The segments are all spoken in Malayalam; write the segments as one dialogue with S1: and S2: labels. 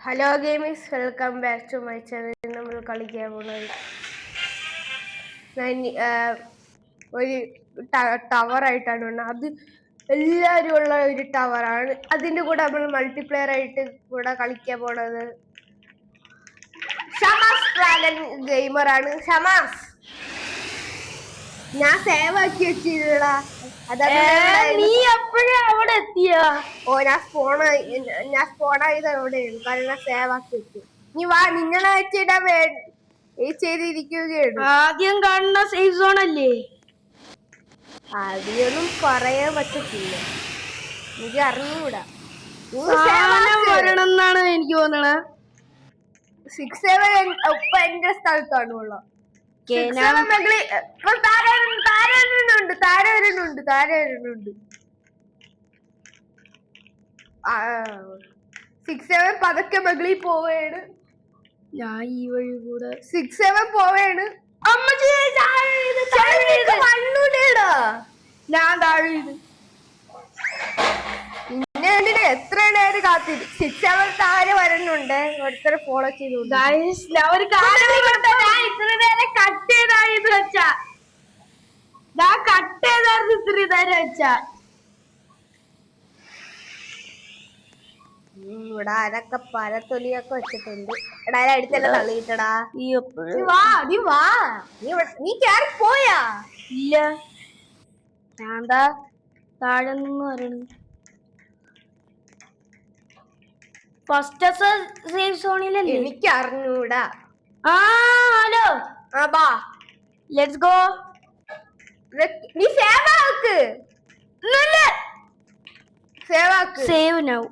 S1: Hello gamers, welcome back to my channel. നമ്മൾ കളിക്കാൻ പോകുന്നത് ഒരു ടവർ ആയിട്ടാണ് വന്നത്. അത് എല്ലാവരും ഉള്ള ഒരു ടവറാണ്. അതിൻ്റെ കൂടെ നമ്മൾ മൾട്ടിപ്ലെയർ ആയിട്ട് കൂടെ കളിക്കാൻ പോണത് ഷമാസ് ഡ്രാഗൺ ഗെയിമറാണ്. ഷമാസ്, ഞാൻ സേവ് ആക്കി വെച്ചിട്ടാ.
S2: നീ എപ്പോഴാ അവിടെ എത്തിയ?
S1: ഞാൻ സ്പോണായത് അവിടെയാണ്, കാരണം സേവ് ആക്കി വെച്ചു. നീ വാ, നിങ്ങളെ ചെയ്തിരിക്കുകയാണ്.
S2: ആദ്യം കാണുന്ന സേഫ് സോൺ അല്ലേ?
S1: അതിനൊന്നും പറയാൻ പറ്റത്തില്ല, എനിക്ക് അറിഞ്ഞൂടാ.
S2: വരണമെന്നാണ് എനിക്ക് തോന്നണത്.
S1: 6-7 ഇപ്പൊ എന്റെ സ്ഥലത്താണ് ഉള്ളത്. താര വരുന്നുണ്ട്. 6-7 പതക്കെ മകളിൽ പോവേണ്.
S2: ഞാൻ ഈ വഴി കൂടെ
S1: 6-7 പോവേണ്.
S2: ഞാൻ താഴെ
S1: പിന്നെ എത്ര നേരം കാത്തിരി. 6-7 താരെ വരുന്നുണ്ട്, ഒരുത്തരെ ഫോളോ ചെയ്തു.
S2: ഒരു കാര്യം ഇത്ര നേരം കട്ട് ചെയ്തായത് വെച്ചാ, ഞാൻ കട്ട് ചെയ്തായിരുന്നു ഇത്ര നേരം വെച്ചാ.
S1: ഇവിടെ അതൊക്കെ പലത്തൊലിയൊക്കെ വെച്ചിട്ടുണ്ട്. എടാ, അടുത്തല്ല തള്ളിയിട്ടടാ.
S2: നീ
S1: കേറി പോയാ?
S2: ഇല്ല, ഞാൻ താഴെ നിന്ന് വരണു. First safe സോണിലല്ലേ?
S1: എനിക്ക് അറിഞ്ഞൂടാ.
S2: ഹലോ,
S1: ബാ,
S2: ലെറ്റ്സ് ഗോ.
S1: നീ സേവ് ആക്ക്.
S2: Save now.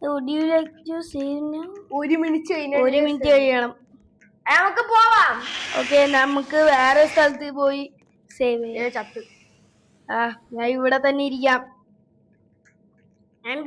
S2: Would you like to save now?
S1: 1 minute
S2: കഴിയണം.
S1: നമുക്ക് പോവാം.
S2: ഓക്കെ, നമുക്ക് വേറെ സ്ഥലത്ത് പോയി സേവ് ചെയ്യാം.
S1: ചത്ത്.
S2: ഞാൻ ഇവിടെ തന്നെ ഇരിക്കാം.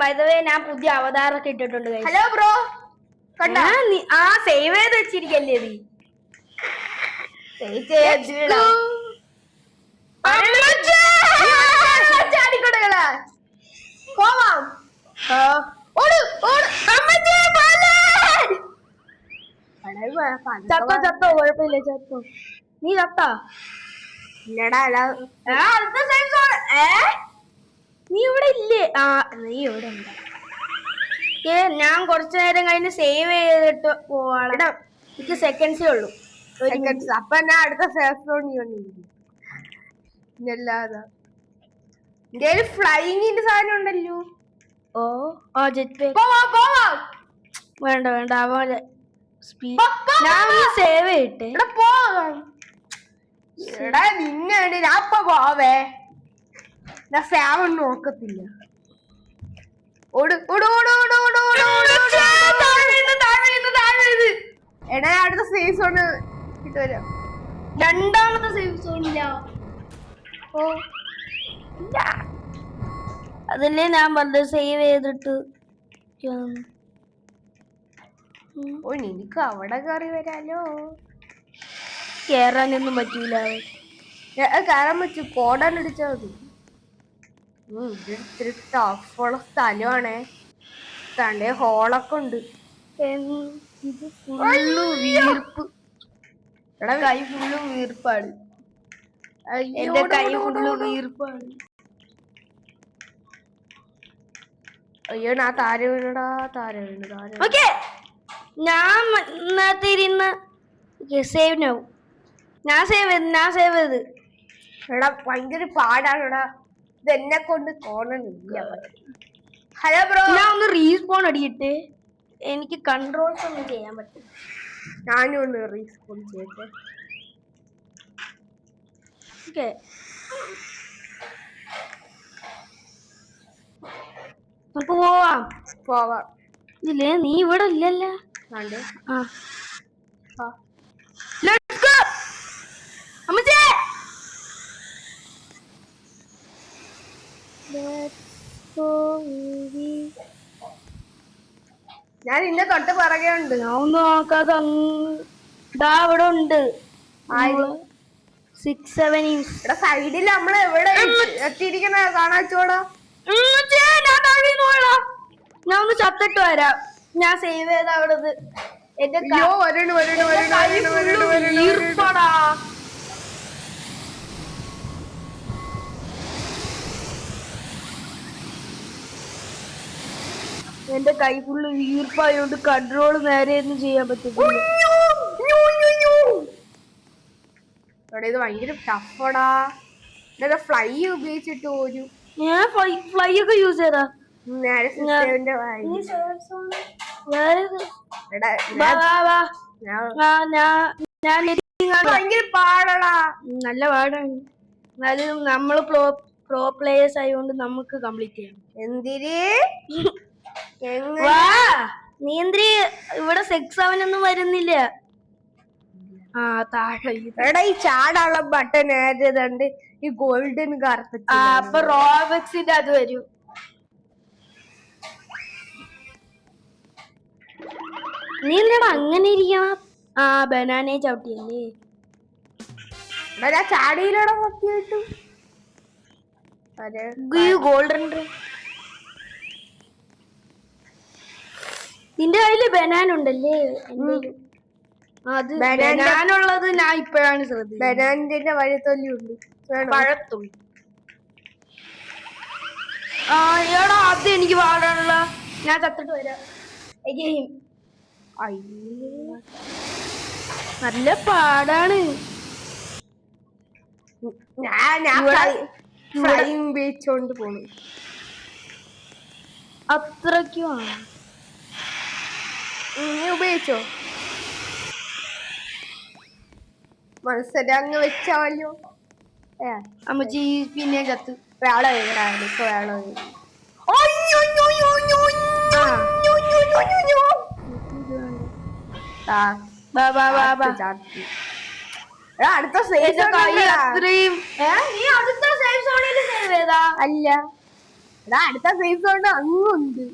S2: ബൈ ദ വേ, ഞാൻ പുതിയ അവതാരമൊക്കെ ഇട്ടിട്ടുണ്ട്.
S1: ഹലോ ബ്രോ,
S2: സേവ് ചെയ്ത് വെച്ചിരിക്കല്ലേ നീ?
S1: പോവാം.
S2: ചത്തോ കുഴപ്പമില്ല, ചത്തോ. നീ ചത്താ? നീ ഇവിടെ ഇല്ലേ? നീ ഇവിടെ ഉണ്ട്. ഞാൻ കുറച്ചു നേരം കഴിഞ്ഞ് സേവ് ചെയ്തിട്ട് പോവാണ്. എനിക്ക് സെക്കൻഡ്സേ ഉള്ളൂ.
S1: അപ്പൊ ഞാൻ അടുത്ത സേഫ് സോണിൽ വന്നില്ലാതെ. ഫ്ലൈയിങ്ങിന്റെ സാധനം ഉണ്ടല്ലോ.
S2: ജെറ്റ് വേണ്ട അവൻ സ്പീഡ്. ഞാൻ സേവ് ചെയ്തിട്ട്
S1: നിന്നെ ഞാൻ പോവേ. ഞാൻ സേവ് നോക്കത്തില്ല. എടാ, അടുത്ത സേഫ് സോണ് കിട്ടുവരാം.
S2: രണ്ടാമത്തെ സേഫ് സോണില്ല. അതല്ലേ ഞാൻ പറഞ്ഞത്, സേവ് ചെയ്തിട്ട്.
S1: നിനക്ക് അവിടെ കയറി വരാലോ.
S2: കേറാനൊന്നും പറ്റൂല.
S1: കയറാൻ പറ്റൂ, കോടാൻ അടിച്ചാൽ മതി. ഇത്തിരി ടഫുള്ള സ്ഥലമാണേ. തണ്ടേ ഹോളൊക്കെ ഉണ്ട്.
S2: ഇത് ഫുള്ള് വീർപ്പ്.
S1: എടാ, കൈ ഫുള്ള് വീർപ്പാണ്.
S2: എന്റെ കൈ ഫുള്ള് വീർപ്പാണ്.
S1: അയ്യോ, ഞാൻ താര വീണു.
S2: ഓക്കെ, ഞാൻ സേവ് നൗ. ഞാൻ സേവ് ചെയ്ത്.
S1: എടാ, ഭയങ്കര പാടാണെടാ. ഇത് എന്നെ കൊണ്ട് തോന്നണില്ല. ഹലോ ബ്രോ,
S2: ഞാൻ ഒന്ന് റീസ്പോൺ അടിയിട്ട്. എനിക്ക് കൺട്രോൾസ് ഒന്നും ചെയ്യാൻ പറ്റും.
S1: ഞാനും ഒന്ന് റീസ്പോൺ ചെയ്യട്ടെ.
S2: ഓക്കെ, നമുക്ക് പോവാം. ഇല്ലേ, നീ ഇവിടെ ഇല്ലല്ലോ.
S1: ഞാൻ ഇന്നെ തൊട്ട് പറകെ ഉണ്ട്.
S2: ഞാൻ ഒന്നും നോക്കാതെ ഇവിടെ ഉണ്ട്. 6-7
S1: ഇവിടെ സൈഡിൽ നമ്മള് എവിടെ എത്തിയിരിക്കുന്ന കാണാച്ചോടാ.
S2: ഞാൻ ഒന്ന് ചത്തിട്ട് വരാം. ഞാൻ സേവ് ചെയ്ത അവിടെ എന്റെ
S1: അയ്യോ വരണു
S2: ഈർപ്പടാ. എന്റെ കൈ ഫുള്ള് വീർപ്പായോണ്ട് കൺട്രോൾ നേരെ ഒന്നും ചെയ്യാൻ പറ്റില്ല.
S1: ഇത് ഭയങ്കര ടഫടാ. ഫ്ലൈ ഉപയോഗിച്ചിട്ട് ഒരു
S2: ഞാൻ ഫ്ലൈ ഒക്കെ യൂസ് ചെയ്താ
S1: നേരെ സിസ്റ്ററിന്റെ ഭയങ്കര പാടടാ.
S2: നല്ല പാടാണ്. എന്നാലും നമ്മള് പ്രോ പ്ലേയേഴ്സ് ആയതുകൊണ്ട് നമുക്ക് കംപ്ലീറ്റ് ചെയ്യാം.
S1: എന്തിര്
S2: നീന്തി ഇവിടെ 6 അവനൊന്നും വരുന്നില്ല. ആ താഴെ
S1: എടാ ഈ ചാടാനുള്ള ബട്ടൺ ഏതുണ്ട് ഈ ഗോൾഡൻ കാർപ്പറ്റ്.
S2: അപ്പൊ റോബക്സിന്റെ അത് വരും. നീ എന്താടാ അങ്ങനെ ഇരിക്കണം? ആ ബനാനയെ ചവിട്ടിയല്ലേ.
S1: ഞാൻ ചാടിയിലൂടെ സത്യമായിട്ടും
S2: ഗോൾഡൻ. നിന്റെ കയ്യില് ബനാന ഉണ്ടല്ലേ? അത് ബനാനുള്ളത് ഞാൻ ഇപ്പോഴാണ് ശ്രദ്ധിച്ചത്.
S1: ബനാനിന്റെ വഴിത്തൊല്ലിയുണ്ട്,
S2: പഴത്തുള്ളി. ആ എടാ അത് എനിക്ക് പാടാനുള്ള. ഞാൻ ചത്തിട്ട് വരാം. നല്ല പാടാണ്.
S1: ഫ്ലൈങ് ഉപയോഗിച്ചോണ്ട് പോണു.
S2: അത്രയ്ക്കുമാണ്.
S1: നീ ഉപയോഗിച്ചോ? മനസ്സിലെ അങ്ങ് വെച്ചാവല്ലോ.
S2: അമ്മച്ചി പിന്നെ ചത്ത്.
S1: വേള വേള അടുത്ത
S2: അത്രയും അടുത്ത സേഫ് സോണിൽ സേവ് ചെയ്താ
S1: അല്ല. എടാ അടുത്ത സേഫ് സോൺ അങ്ങുണ്ട്.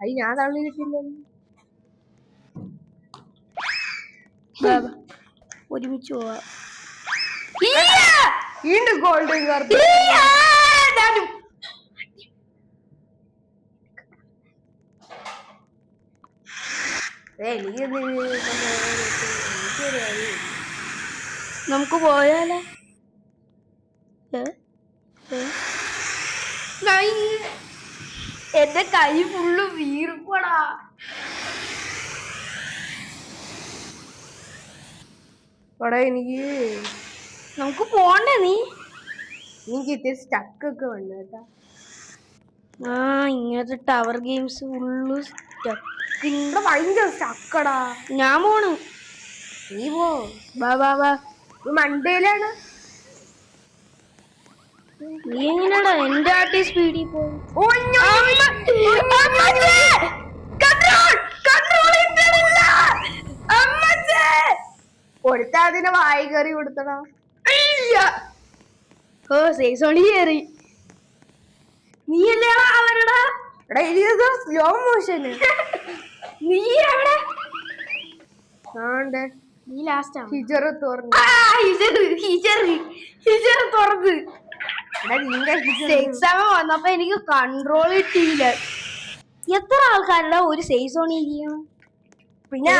S1: അത് ഞാൻ തള്ളിയിട്ടില്ലല്ലോ.
S2: ഒരുമിച്ച് പോവാ.
S1: വീണ്ടും ഗോൾഡൻ കാർപ്പറ്റ്.
S2: നമുക്ക് പോയാലേ? എന്റെ കൈ ഫുള്ള് വീർപ്പടാ.
S1: എനിക്ക്
S2: നമുക്ക് പോണ്ടേ?
S1: എനിക്ക് ഇത്തിരി സ്റ്റക്കൊക്കെ വന്നു കേട്ടാ.
S2: ആ ഇങ്ങനത്തെ ടവർ ഗെയിംസ് ഫുള്ള്
S1: ഭയങ്കര സ്റ്റക്കടാ.
S2: ഞാൻ പോണ്.
S1: നീ പോ.
S2: ബാ
S1: മണ്ടയിലാണ്.
S2: നീ എങ്ങനെയാടാ എന്റെ ആട്ടി സ്പീഡിൽ പോകും?
S1: കൊടുത്താ അതിനെ വായി കയറി കൊടുത്തടാ.
S2: ഓ സേസോണി കയറി. നീ അല്ലേ അവരടാ?
S1: എടാ സ്ലോ മോഷന്.
S2: നീ എവിടെ?
S1: നീ ലാസ്റ്റ് ഹിജർ തുറന്നു.
S2: എക്സാം വന്നപ്പോ എനിക്ക് കൺട്രോൾ കിട്ടിയില്ല. എത്ര ആൾക്കാരുടെ ഒരു സേസോണി ഇരിക്കണം?
S1: പിന്നെ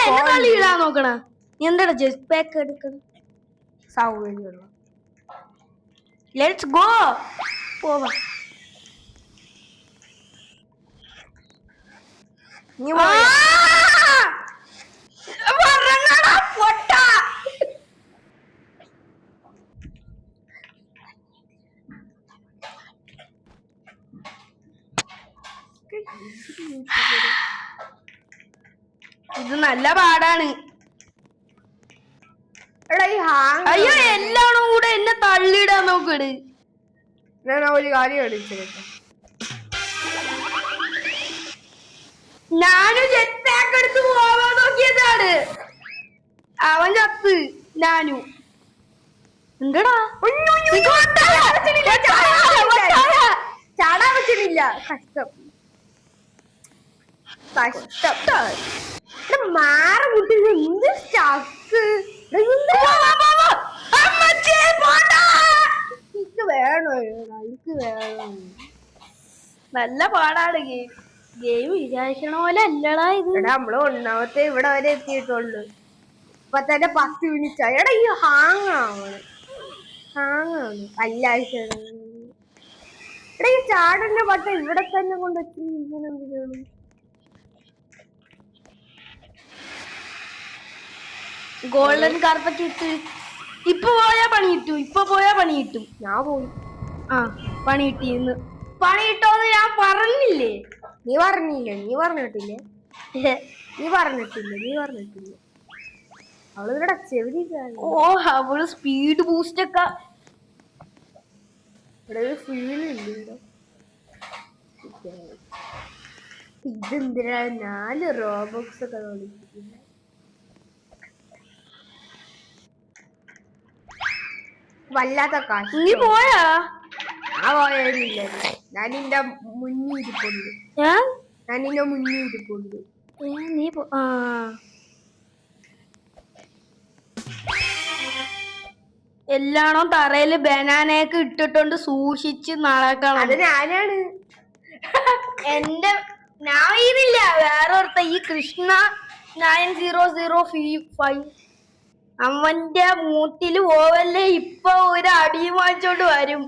S2: എന്നെ കളി ഇടാൻ നോക്കണ. എന്താടാ ജസ്റ്റ് പാക്ക് എടുക്കണം?
S1: സൗകര്യമുള്ള.
S2: Let's go. പോവാ. ഇത് നല്ല പാടാണ്. അയ്യോ എല്ലാവരും കൂടെ എന്നെ തള്ളിയിടാൻ നോക്കട്.
S1: ഞാൻ ഒരു കാര്യം കളിച്ചേട്ടാ.
S2: ഞാനും ജെറ്റ് പാക്ക് എടുത്ത് പോവാൻ നോക്കിയതാണ്. അവൻ ചത്ത്. ഞാനും എന്തടാ
S1: ചാടാൻ പറ്റുന്നില്ല. കഷ്ടം മാറി കുട്ടികൾ എന്ത് സ്റ്റക്ക്. എനിക്ക് വേണോ എനിക്ക് വേണം.
S2: നല്ല പാടാണ് ഗെയിം. ഗെയിം വിചാരിക്കണ പോലെ അല്ലടാ ഇത്.
S1: നമ്മള് ഒന്നാമത്തെ ഇവിടെ വരെ എത്തിയിട്ടുള്ളു. ഇപ്പൊ തന്നെ 10 മിനിറ്റ് ആയി. എടാ ഈ ഹാങ്ങാണ് അല്ലാഴ്ച. എടാ ഈ ചാടന്റെ പട്ട ഇവിടെ തന്നെ കൊണ്ടുവച്ചിരിക്കണം.
S2: ഗോൾഡൻ കാർപ്പറ്റ് ഇട്ട് ഇപ്പൊ പോയാ പണി കിട്ടും.
S1: ഞാൻ പോയി.
S2: ആ പണി കിട്ടിയെന്ന്. പണി കിട്ടോന്ന് ഞാൻ പറഞ്ഞില്ലേ?
S1: നീ പറഞ്ഞിട്ടില്ലേ? അവളിവിടെ ചെവിടി.
S2: ഓ അവള് സ്പീഡ് ബൂസ്റ്റ് ഒക്കെ
S1: ഇതെന്തിനാ 4 റോബോക്സ് ഒക്കെ കളിക്കുന്നത്? വല്ലാത്ത കാശ്.
S2: നീ പോയാ?
S1: ആ പോയില്ല. ഞാൻ നിന്റെ മുന്നിൽ ഇരിപ്പുണ്ട്.
S2: നീ എല്ലാണോ തറയില് ബനാനയൊക്കെ ഇട്ടിട്ടുണ്ട്, സൂക്ഷിച്ച് നടക്കണം.
S1: അത് ഞാനാണ്.
S2: ഞാൻ ഇതില്ല, വേറെ ഒരുത്ത ഈ കൃഷ്ണ 9005 അവന്റെ മൂട്ടില് ഓവല്ലേ ഇപ്പൊ ഒരു അടി വാങ്ങിച്ചോണ്ട് വരും.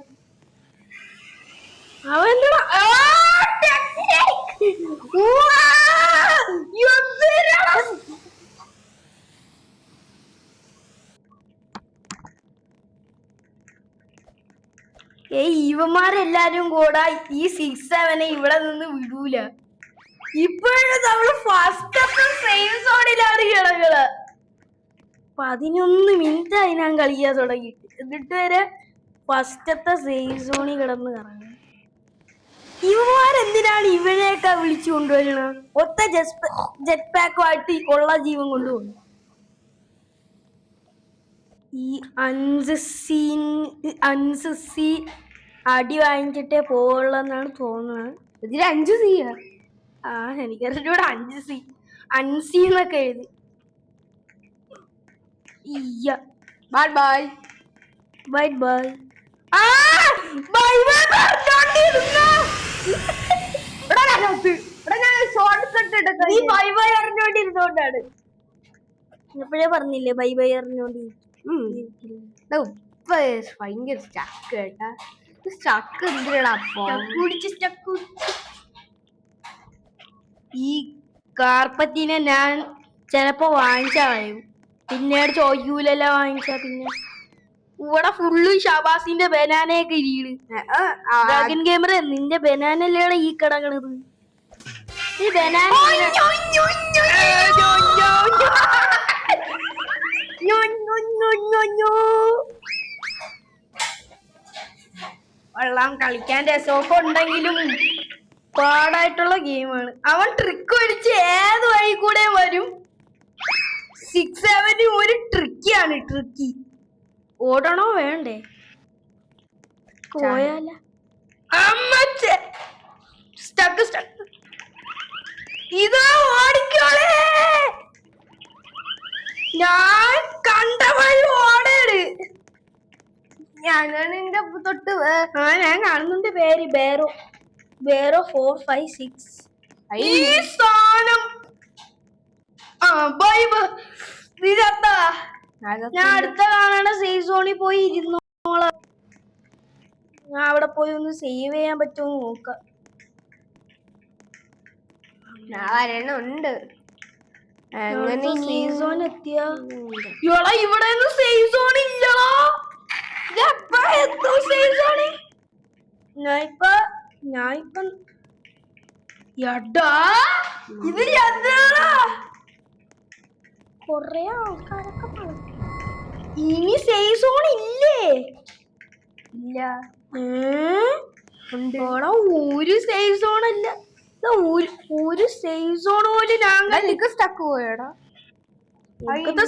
S2: അവന്റെ ഇവന്മാരെല്ലാരും കൂടെ ഈ 6-7 ഇവിടെ നിന്ന് വിടൂല. ഇപ്പോഴും നമ്മള് ഫസ്റ്റത്തെ സേവ് സോണിലാണ് കിടക്കുക. 11 മിനിറ്റ് ആയി ഞാൻ കളിക്കാൻ തുടങ്ങിയിട്ട്. എന്നിട്ട് വരെ ഫസ്റ്റത്തെ സേവ് സോണിൽ കിടന്ന് കറങ്ങും. ഇവന്മാരെന്തിനാണ് ഇവനെയൊക്കെ വിളിച്ചു കൊണ്ടുവരുന്നത്? ഒത്ത ജെറ്റ് പാക്കുമായിട്ട് ഉള്ള ജീവൻ കൊണ്ടുപോകും. ഈ അൻസി അടി വാങ്ങിച്ചിട്ടേ പോവുള്ളെന്നാണ് തോന്നുന്നത്.
S1: ഇതിൽ 5 സി.
S2: ആ എനിക്കറിഞ്ഞൂടെ 5 സി അൻസി എന്നൊക്കെ എഴുതി.
S1: Bye bye.
S2: അറിഞ്ഞോണ്ടിരുന്നോണ്ടാണ്. എപ്പോഴേ പറഞ്ഞില്ലേ ബൈ ബൈ അറിഞ്ഞോണ്ടിരിക്കും.
S1: ഭയങ്കര സ്റ്റക്ക് കേട്ടാ. സ്റ്റക്ക് എന്തിനാ?
S2: ഈ കാർപ്പറ്റിനെ ഞാൻ ചിലപ്പോ വാങ്ങിച്ചാളയും, പിന്നീട് ചോദിക്കൂലല്ലോ വാങ്ങിച്ചാ. പിന്നെ ഇവിടെ ഫുള്ള് ഷബാസിന്റെ ബനാനയൊക്കെ ഇരിക്കണ്. ഡ്രാഗൺ ഗെയിമർ നിന്റെ ബനാനല്ലേടെ ഈ കിടക്കണത്. ഈ ബനാന വെള്ളം കളിക്കാൻ രസമൊക്കെ ഉണ്ടെങ്കിലും പാടായിട്ടുള്ള ഗെയിമാണ്. അവൻ ട്രിക്ക് അടിച്ച് ഏത് വഴി കൂടെ വരും. 6-7 ഒരു ട്രിക്കിയാണ്. ട്രിക്കി ഓടണോ വേണ്ടേ? പോയാല ഇതാ ഓടിക്കോളേ. ഞാൻ കണ്ട വഴി ഓടേട്.
S1: ഞാനാണ് എന്റെ തൊട്ട്.
S2: ഞാൻ കാണുന്നുണ്ട് പേര് ബേറോ 456. ഈ സാധനം ഞാൻ അടുത്ത കാണാണ് സേവ് സോണിൽ പോയി ഇരുന്നോളാം. ഞാൻ അവിടെ പോയി ഒന്ന് സേവ് ചെയ്യാൻ പറ്റുമോ നോക്കാം.
S1: ഞാൻ വരണുണ്ട്.
S2: സേവ് സോൺ എത്തിയാ ഇവിടെ സേവ് സോൺ ഇല്ലടാ. കൊറേ ആൾക്കാരൊക്കെ ഇനി സേവ് സോൺ ഇല്ലേ?
S1: ഇല്ല.
S2: ഒരു സേവ് സോൺ അല്ല, ഒരു സേവ് സോൺ പോലും ഞാൻ
S1: സ്റ്റക്ക് പോയടാ.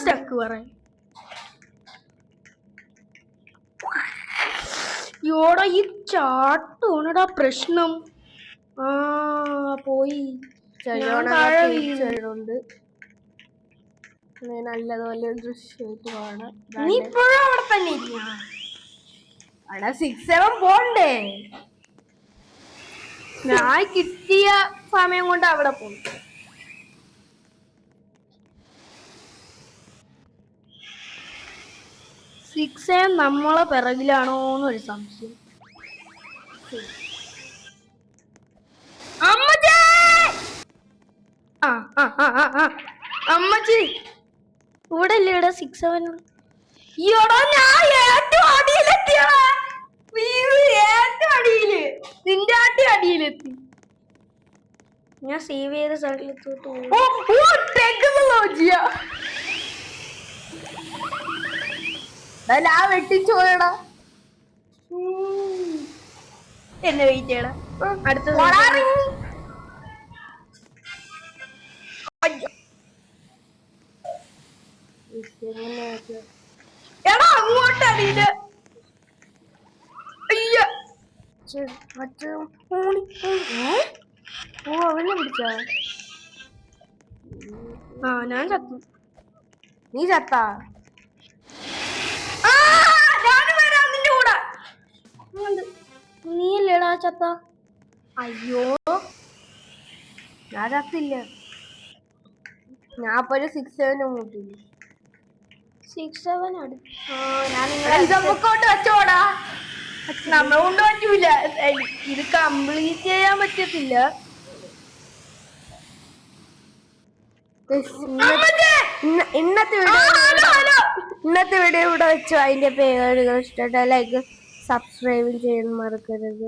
S2: സ്റ്റക്ക് പറയാൻ യോടാ ഈ ചാട്ടോണടാ പ്രശ്നം. പോയി
S1: ഉണ്ട്. നല്ലതുപോലെ ദൃശ്യമായിട്ട് കാണാം.
S2: നീ ഇപ്പോഴും അവിടെ തന്നെ
S1: അവിടെ 6-7 പോണ്ടേ?
S2: ഞാൻ കിട്ടിയ സമയം കൊണ്ട് അവിടെ പോകും. 6 നമ്മളെ പിറകിലാണോന്നൊരു സംശയം. അമ്മച്ചി! അമ്മച്ചി ഇവിടെ അല്ലേ? ഇവിടെ 6-7. ഈടാ ഞാൻ ഏറ്റവും അടിയിലെത്തിയടാ. ഏറ്റവും അടിയില്, നിന്റെ അടിയിലെത്തി. ഞാൻ സേവ് ചെയ്ത സ്ഥലത്തോട്ട്
S1: ടെക്നോളജിയാ വെട്ടിച്ചോയടാ.
S2: എന്നെ വെയിറ്റ് ചെയ്യടാ. അടുത്ത എടാ അങ്ങോട്ട് അടിയില്. അയ്യ
S1: അവനെ പിടിച്ചാ?
S2: ഞാൻ ചത്തു.
S1: നീ ചത്താ?
S2: ഞാനും വരാം നിന്റെ കൂടെ. നീയല്ലേടാ ചത്ത?
S1: അയ്യോ ഞാൻ ചത്തില്ല. ഞാൻ ഇപ്പൊ ഒരു 6-7 കൂട്ടില്ല.
S2: 6-7
S1: ഞാൻ നമുക്കോട്ട് വെച്ചോടാ.
S2: നമ്മളെ കൊണ്ട് പറ്റൂല. ഇത് കംപ്ലീറ്റ് ചെയ്യാൻ പറ്റത്തില്ല.
S1: ഇന്നത്തെ വീഡിയോ ഇവിടെ വെച്ചു. അതിന്റെ പേരുകൾ ഇഷ്ടപ്പെട്ട ലൈക്ക് സബ്സ്ക്രൈബ് ചെയ്യാൻ മറക്കരുത്.